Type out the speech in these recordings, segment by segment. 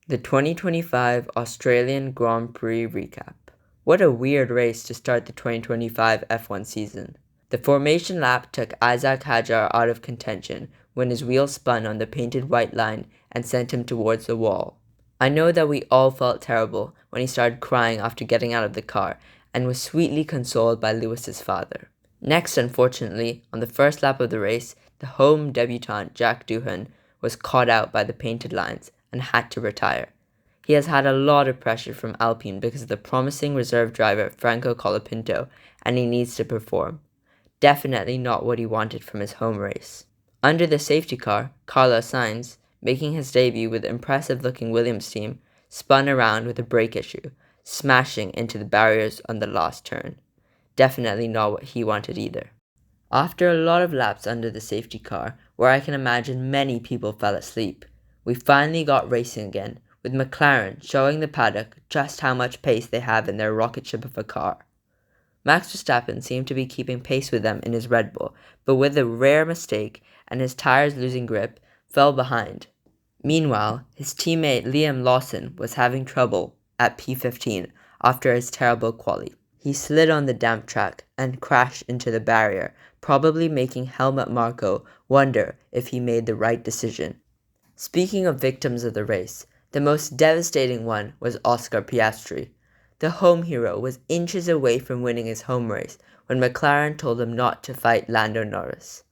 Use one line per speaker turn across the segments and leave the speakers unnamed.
The 2025 Australian Grand Prix recap. What a weird race to start the 2025 F1 season. The formation lap took Isaac Hadjar out of contention when his wheel spun on the painted white line and sent him towards the wall. I know that we all felt terrible when he started crying after getting out of the car and was sweetly consoled by Lewis's father. Next, unfortunately, on the first lap of the race, the home debutant Jack Doohan was caught out by the painted lines and had to retire. He has had a lot of pressure from Alpine because of the promising reserve driver Franco Colapinto, and he needs to perform. Definitely not what he wanted from his home race. Under the safety car, Carlos Sainz, making his debut with the impressive-looking Williams team, spun around with a brake issue, smashing into the barriers on the last turn. Definitely not what he wanted either. After a lot of laps under the safety car, where I can imagine many people fell asleep, we finally got racing again, with McLaren showing the paddock just how much pace they have in their rocket ship of a car. Max Verstappen seemed to be keeping pace with them in his Red Bull, but with a rare mistake and his tires losing grip, fell behind. Meanwhile, his teammate Liam Lawson was having trouble at P15 after his terrible quali. He slid on the damp track and crashed into the barrier, probably making Helmut Marko wonder if he made the right decision. Speaking of victims of the race, the most devastating one was Oscar Piastri. The home hero was inches away from winning his home race when McLaren told him not to fight Lando Norris.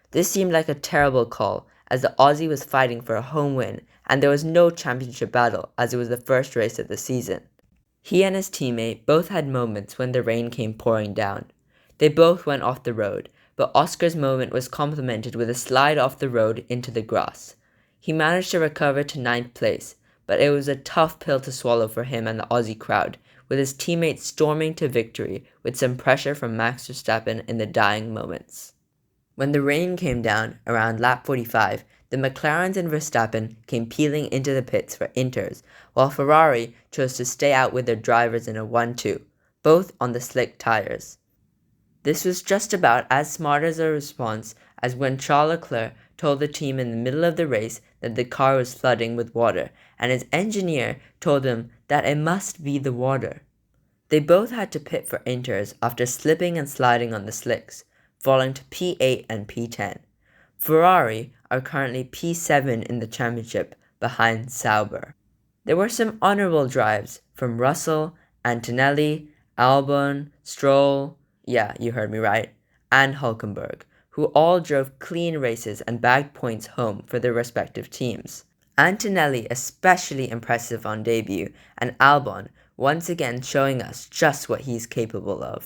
This seemed like a terrible call, as the Aussie was fighting for a home win and there was no championship battle as it was the first race of the season. He and his teammate both had moments when the rain came pouring down. They both went off the road, but Oscar's moment was complemented with a slide off the road into the grass. He managed to recover to 9th place, but it was a tough pill to swallow for him and the Aussie crowd, with his teammates storming to victory with some pressure from Max Verstappen in the dying moments. When the rain came down around lap 45, the McLarens and Verstappen came peeling into the pits for inters, while Ferrari chose to stay out with their drivers in a 1-2, both on the slick tires. This was just about as smart as a response as when Charles Leclerc told the team in the middle of the race that the car was flooding with water, and his engineer told him that it must be the water. They both had to pit for inters after slipping and sliding on the slicks, falling to P8 and P10. Ferrari are currently P7 in the championship behind Sauber. There were some honorable drives from Russell, Antonelli, Albon, Stroll, yeah, you heard me right, and Hülkenberg, who all drove clean races and bagged points home for their respective teams. Antonelli especially impressive on debut, and Albon once again showing us just what he's capable of.